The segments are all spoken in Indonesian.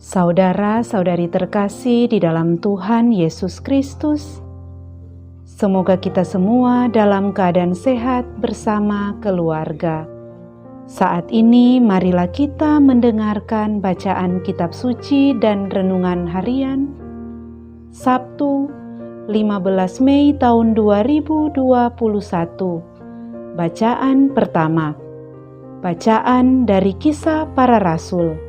Saudara-saudari terkasih di dalam Tuhan Yesus Kristus, semoga kita semua dalam keadaan sehat bersama keluarga. Saat ini marilah kita mendengarkan bacaan kitab suci dan renungan harian Sabtu 15 Mei tahun 2021. Bacaan pertama. Bacaan dari Kisah Para Rasul.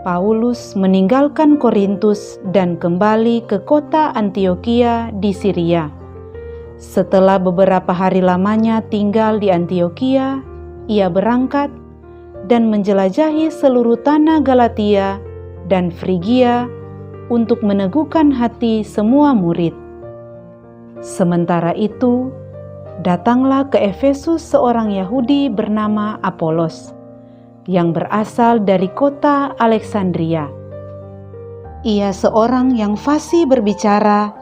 Paulus meninggalkan Korintus dan kembali ke kota Antiokhia di Syria. Setelah beberapa hari lamanya tinggal di Antiokhia, ia berangkat dan menjelajahi seluruh tanah Galatia dan Frigia untuk meneguhkan hati semua murid. Sementara itu, datanglah ke Efesus seorang Yahudi bernama Apolos, yang berasal dari kota Alexandria. Ia seorang yang fasih berbicara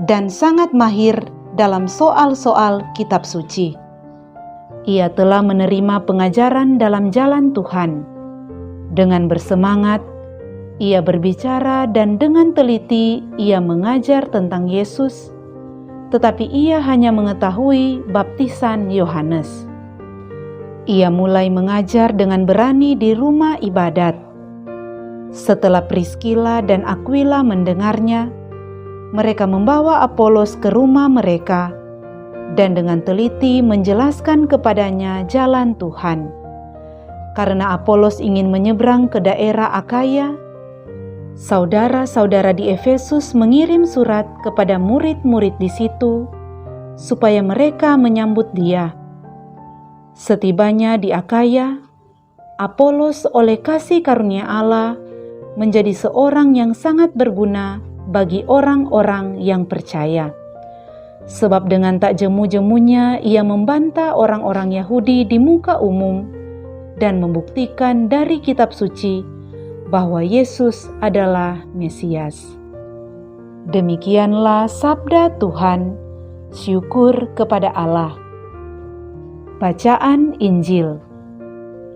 dan sangat mahir dalam soal-soal kitab suci. Ia telah menerima pengajaran dalam jalan Tuhan. Dengan bersemangat, ia berbicara dan dengan teliti ia mengajar tentang Yesus, tetapi ia hanya mengetahui baptisan Yohanes. Ia mulai mengajar dengan berani di rumah ibadat. Setelah Priskila dan Aquila mendengarnya, mereka membawa Apolos ke rumah mereka dan dengan teliti menjelaskan kepadanya jalan Tuhan. Karena Apolos ingin menyeberang ke daerah Akaya, saudara-saudara di Efesus mengirim surat kepada murid-murid di situ supaya mereka menyambut dia. Setibanya di Akaya, Apolos oleh kasih karunia Allah menjadi seorang yang sangat berguna bagi orang-orang yang percaya. Sebab dengan tak jemu-jemunya ia membantah orang-orang Yahudi di muka umum dan membuktikan dari kitab suci bahwa Yesus adalah Mesias. Demikianlah sabda Tuhan. Syukur kepada Allah. Bacaan Injil.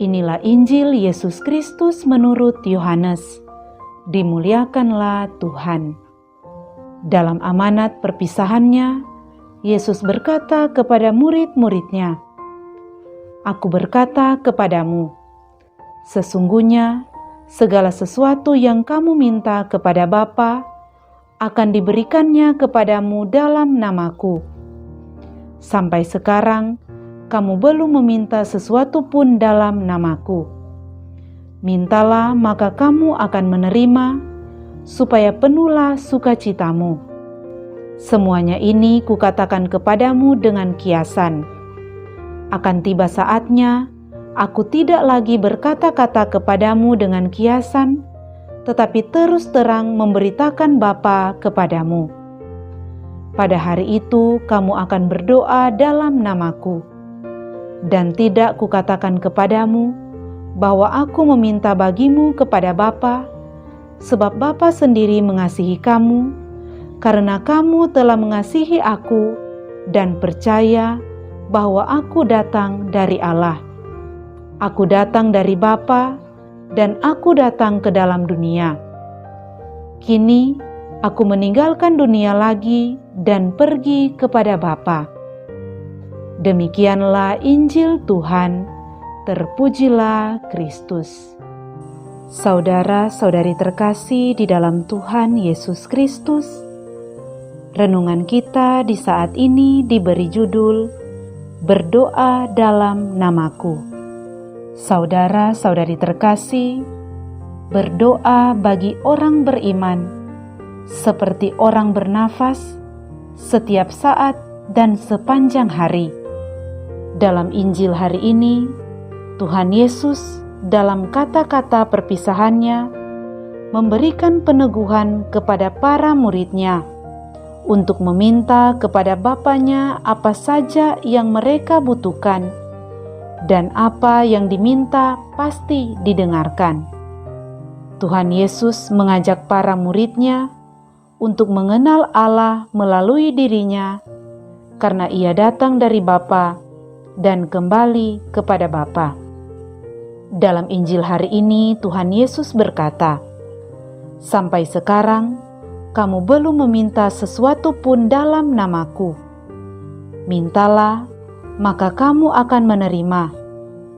Inilah Injil Yesus Kristus menurut Yohanes. Dimuliakanlah Tuhan. Dalam amanat perpisahannya, Yesus berkata kepada murid-muridnya, "Aku berkata kepadamu, sesungguhnya segala sesuatu yang kamu minta kepada Bapa akan diberikannya kepadamu dalam namaku. Sampai sekarang, kamu belum meminta sesuatu pun dalam namaku. Mintalah maka kamu akan menerima, supaya penuhlah sukacitamu. Semuanya ini kukatakan kepadamu dengan kiasan. Akan tiba saatnya, aku tidak lagi berkata-kata kepadamu dengan kiasan, tetapi terus terang memberitakan Bapa kepadamu. Pada hari itu kamu akan berdoa dalam namaku. Dan tidak kukatakan kepadamu bahwa aku meminta bagimu kepada Bapa, sebab Bapa sendiri mengasihi kamu, karena kamu telah mengasihi aku dan percaya bahwa aku datang dari Allah. Aku datang dari Bapa dan aku datang ke dalam dunia. Kini aku meninggalkan dunia lagi dan pergi kepada Bapa." Demikianlah Injil Tuhan, terpujilah Kristus. Saudara-saudari terkasih di dalam Tuhan Yesus Kristus, renungan kita di saat ini diberi judul Berdoa dalam Namaku. Saudara-saudari terkasih, berdoa bagi orang beriman seperti orang bernafas setiap saat dan sepanjang hari. Dalam Injil hari ini, Tuhan Yesus dalam kata-kata perpisahannya memberikan peneguhan kepada para murid-Nya untuk meminta kepada Bapanya apa saja yang mereka butuhkan, dan apa yang diminta pasti didengarkan. Tuhan Yesus mengajak para murid-Nya untuk mengenal Allah melalui dirinya, karena Ia datang dari Bapa dan kembali kepada Bapa. Dalam Injil hari ini Tuhan Yesus berkata, Sampai sekarang, kamu belum meminta sesuatu pun dalam namaku. Mintalah, maka kamu akan menerima,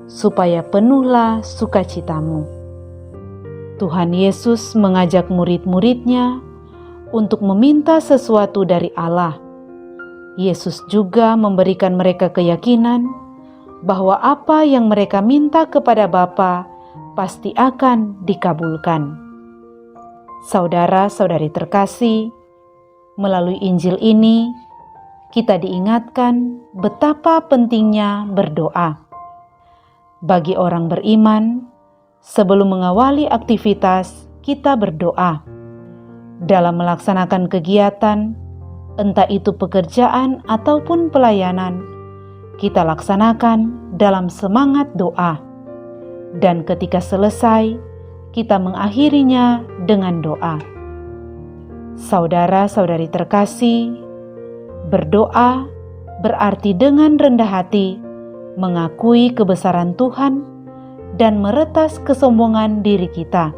supaya penuhlah sukacitamu. Tuhan Yesus mengajak murid-muridnya untuk meminta sesuatu dari Allah. Yesus juga memberikan mereka keyakinan bahwa apa yang mereka minta kepada Bapa pasti akan dikabulkan. Saudara-saudari terkasih, melalui Injil ini kita diingatkan betapa pentingnya berdoa. Bagi orang beriman, sebelum mengawali aktivitas, kita berdoa. Dalam melaksanakan kegiatan, entah itu pekerjaan ataupun pelayanan, kita laksanakan dalam semangat doa. Dan ketika selesai, kita mengakhirinya dengan doa. Saudara-saudari terkasih, berdoa berarti dengan rendah hati mengakui kebesaran Tuhan dan meretas kesombongan diri kita.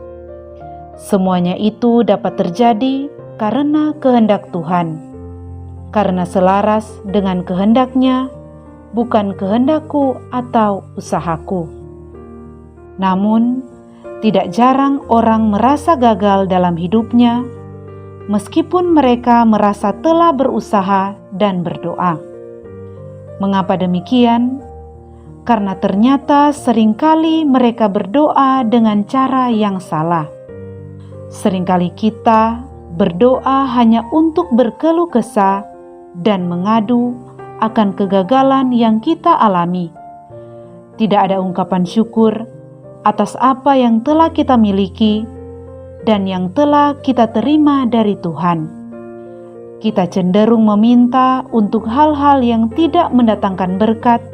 Semuanya itu dapat terjadi karena kehendak Tuhan, karena selaras dengan kehendaknya, bukan kehendakku atau usahaku. Namun, tidak jarang orang merasa gagal dalam hidupnya, meskipun mereka merasa telah berusaha dan berdoa. Mengapa demikian? Karena ternyata seringkali mereka berdoa dengan cara yang salah. Seringkali kita berdoa hanya untuk berkeluh kesah dan mengadu akan kegagalan yang kita alami. Tidak ada ungkapan syukur atas apa yang telah kita miliki dan yang telah kita terima dari Tuhan. Kita cenderung meminta untuk hal-hal yang tidak mendatangkan berkat,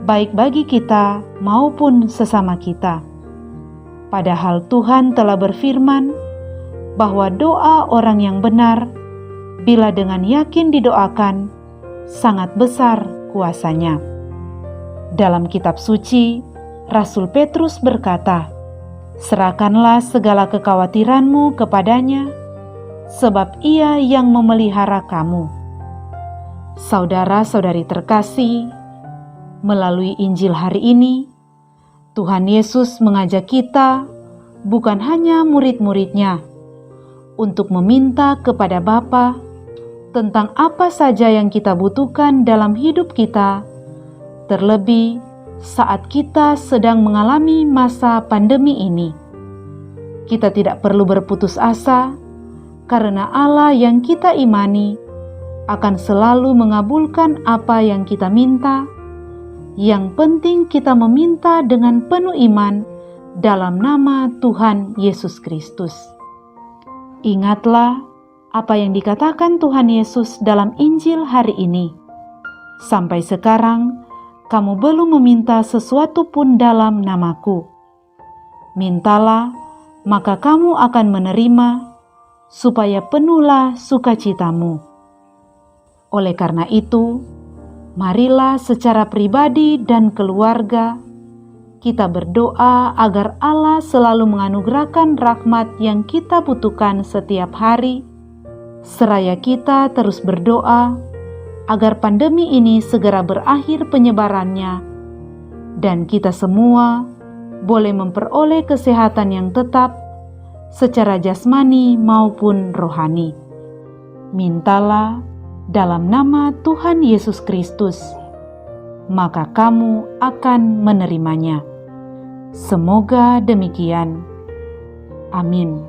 baik bagi kita maupun sesama kita. Padahal Tuhan telah berfirman bahwa doa orang yang benar, bila dengan yakin didoakan, sangat besar kuasanya. Dalam kitab suci, Rasul Petrus berkata, "Serahkanlah segala kekhawatiranmu kepadanya, sebab Ia yang memelihara kamu." Saudara-saudari terkasih, melalui Injil hari ini, Tuhan Yesus mengajak kita, bukan hanya murid-muridnya, untuk meminta kepada Bapa tentang apa saja yang kita butuhkan dalam hidup kita, terlebih saat kita sedang mengalami masa pandemi ini. Kita tidak perlu berputus asa, karena Allah yang kita imani akan selalu mengabulkan apa yang kita minta. Yang penting kita meminta dengan penuh iman dalam nama Tuhan Yesus Kristus. Ingatlah apa yang dikatakan Tuhan Yesus dalam Injil hari ini. Sampai sekarang, kamu belum meminta sesuatu pun dalam namaku. Mintalah, maka kamu akan menerima, supaya penuhlah sukacitamu. Oleh karena itu, marilah secara pribadi dan keluarga, kita berdoa agar Allah selalu menganugerahkan rahmat yang kita butuhkan setiap hari, seraya kita terus berdoa agar pandemi ini segera berakhir penyebarannya, dan kita semua boleh memperoleh kesehatan yang tetap secara jasmani maupun rohani. Mintalah dalam nama Tuhan Yesus Kristus, maka kamu akan menerimanya. Semoga demikian. Amin.